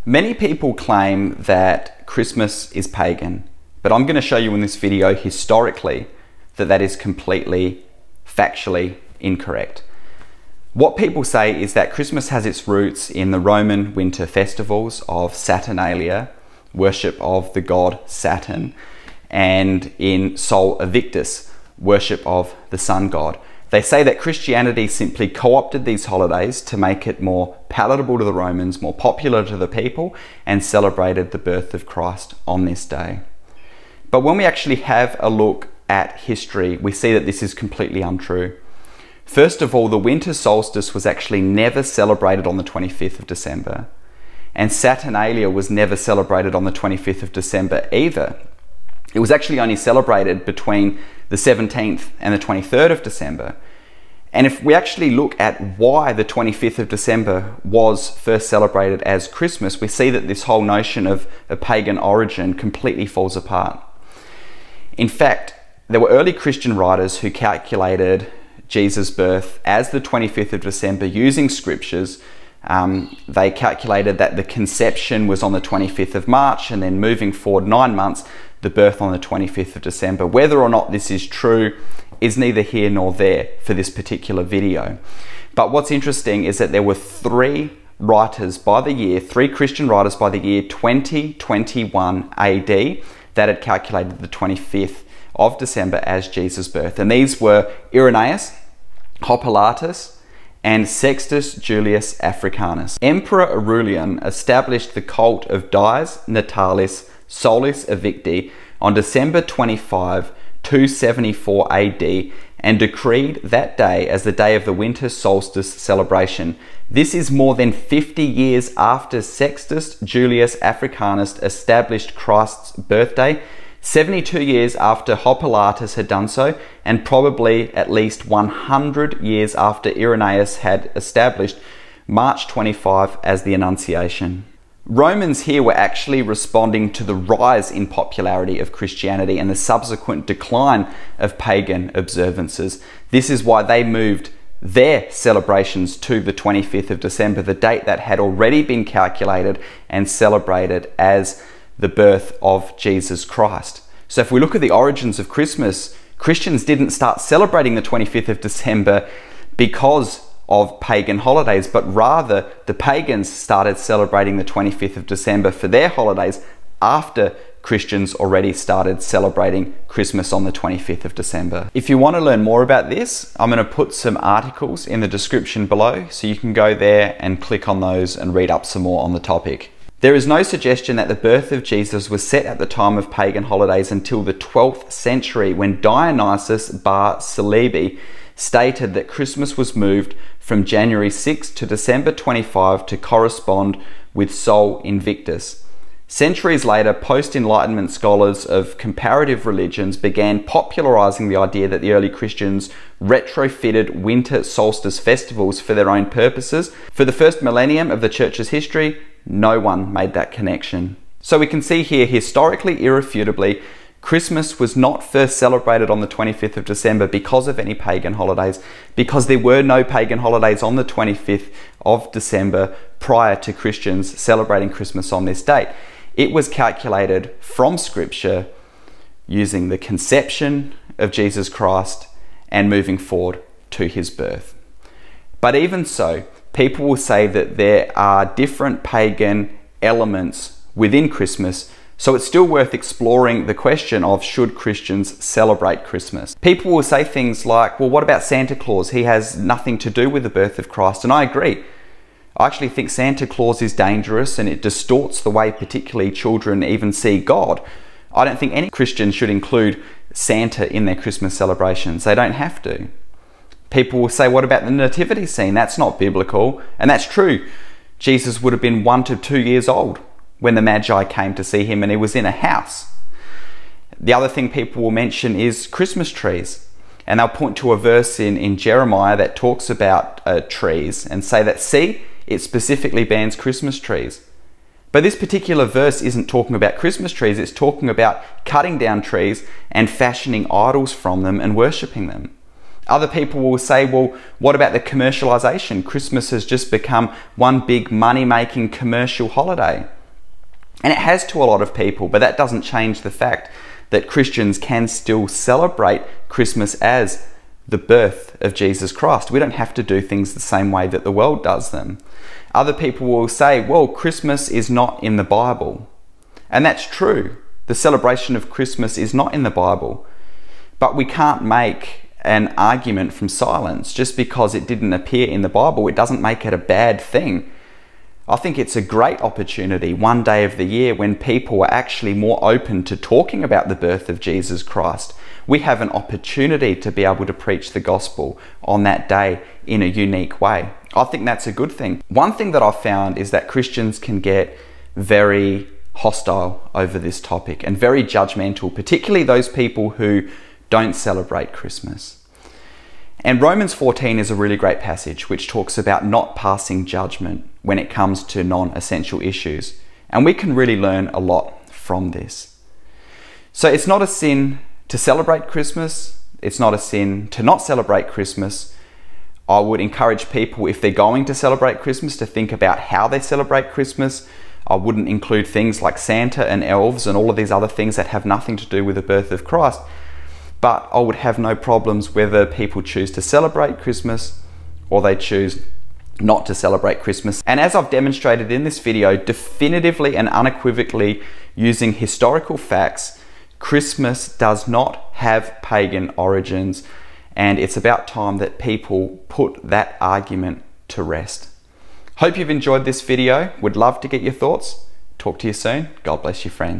Many people claim that Christmas is pagan, but I'm going to show you in this video historically that that is completely factually incorrect. What people say is that Christmas has its roots in the Roman winter festivals of Saturnalia, worship of the god Saturn, and in Sol Invictus, worship of the sun god. They say that Christianity simply co-opted these holidays to make it more palatable to the Romans, more popular to the people, and celebrated the birth of Christ on this day. But when we actually have a look at history, we see that this is completely untrue. First of all, the winter solstice was actually never celebrated on the 25th of December. And Saturnalia was never celebrated on the 25th of December either. It was actually only celebrated between the 17th and the 23rd of December. And if we actually look at why the 25th of December was first celebrated as Christmas, we see that this whole notion of a pagan origin completely falls apart. In fact, there were early Christian writers who calculated Jesus' birth as the 25th of December using scriptures. They calculated that the conception was on the 25th of March, and then moving forward 9 months, the birth on the 25th of December. Whether or not this is true is neither here nor there for this particular video. But what's interesting is that there were three Christian writers by the year 2021 AD that had calculated the 25th of December as Jesus' birth. And these were Irenaeus, Hippolytus, and Sextus Julius Africanus. Emperor Aurelian established the cult of Dies Natalis Solis Invicti on December 25, 274 AD, and decreed that day as the day of the winter solstice celebration. This is more than 50 years after Sextus Julius Africanus established Christ's birthday, 72 years after Hippolytus had done so, and probably at least 100 years after Irenaeus had established March 25 as the Annunciation. Romans here were actually responding to the rise in popularity of Christianity and the subsequent decline of pagan observances. This is why they moved their celebrations to the 25th of December, the date that had already been calculated and celebrated as the birth of Jesus Christ. So if we look at the origins of Christmas, Christians didn't start celebrating the 25th of December because of pagan holidays, but rather the pagans started celebrating the 25th of December for their holidays after Christians already started celebrating Christmas on the 25th of December. If you want to learn more about this, I'm going to put some articles in the description below, so you can go there and click on those and read up some more on the topic. There is no suggestion that the birth of Jesus was set at the time of pagan holidays until the 12th century, when Dionysius Bar Celebi stated that Christmas was moved from January 6 to December 25 to correspond with Sol Invictus. Centuries later, post-Enlightenment scholars of comparative religions began popularizing the idea that the early Christians retrofitted winter solstice festivals for their own purposes. For the first millennium of the church's history, no one made that connection. So we can see here, historically, irrefutably, Christmas was not first celebrated on the 25th of December because of any pagan holidays, because there were no pagan holidays on the 25th of December prior to Christians celebrating Christmas on this date. It was calculated from Scripture using the conception of Jesus Christ and moving forward to his birth. But even so, people will say that there are different pagan elements within Christmas, so it's still worth exploring the question of, should Christians celebrate Christmas? People will say things like, well, what about Santa Claus? He has nothing to do with the birth of Christ. And I agree. I actually think Santa Claus is dangerous, and it distorts the way particularly children even see God. I don't think any Christian should include Santa in their Christmas celebrations. They don't have to. People will say, what about the nativity scene? That's not biblical. And that's true. Jesus would have been 1 to 2 years old when the Magi came to see him, and he was in a house. The other thing people will mention is Christmas trees. And they'll point to a verse in Jeremiah that talks about trees and say that, see, it specifically bans Christmas trees. But this particular verse isn't talking about Christmas trees, it's talking about cutting down trees and fashioning idols from them and worshipping them. Other people will say, well, what about the commercialization? Christmas has just become one big money-making commercial holiday. And it has to a lot of people, but that doesn't change the fact that Christians can still celebrate Christmas as the birth of Jesus Christ. We don't have to do things the same way that the world does them. Other people will say, well, Christmas is not in the Bible. And that's true. The celebration of Christmas is not in the Bible. But we can't make an argument from silence. Just because it didn't appear in the Bible, it doesn't make it a bad thing. I think it's a great opportunity one day of the year when people are actually more open to talking about the birth of Jesus Christ. We have an opportunity to be able to preach the gospel on that day in a unique way. I think that's a good thing. One thing that I've found is that Christians can get very hostile over this topic and very judgmental, particularly those people who don't celebrate Christmas. And Romans 14 is a really great passage which talks about not passing judgment when it comes to non-essential issues. And we can really learn a lot from this. So it's not a sin to celebrate Christmas. It's not a sin to not celebrate Christmas. I would encourage people, if they're going to celebrate Christmas, to think about how they celebrate Christmas. I wouldn't include things like Santa and elves and all of these other things that have nothing to do with the birth of Christ. But I would have no problems whether people choose to celebrate Christmas or they choose not to celebrate Christmas. And as I've demonstrated in this video, definitively and unequivocally using historical facts, Christmas does not have pagan origins, and it's about time that people put that argument to rest. Hope you've enjoyed this video. Would love to get your thoughts. Talk to you soon. God bless you, friends.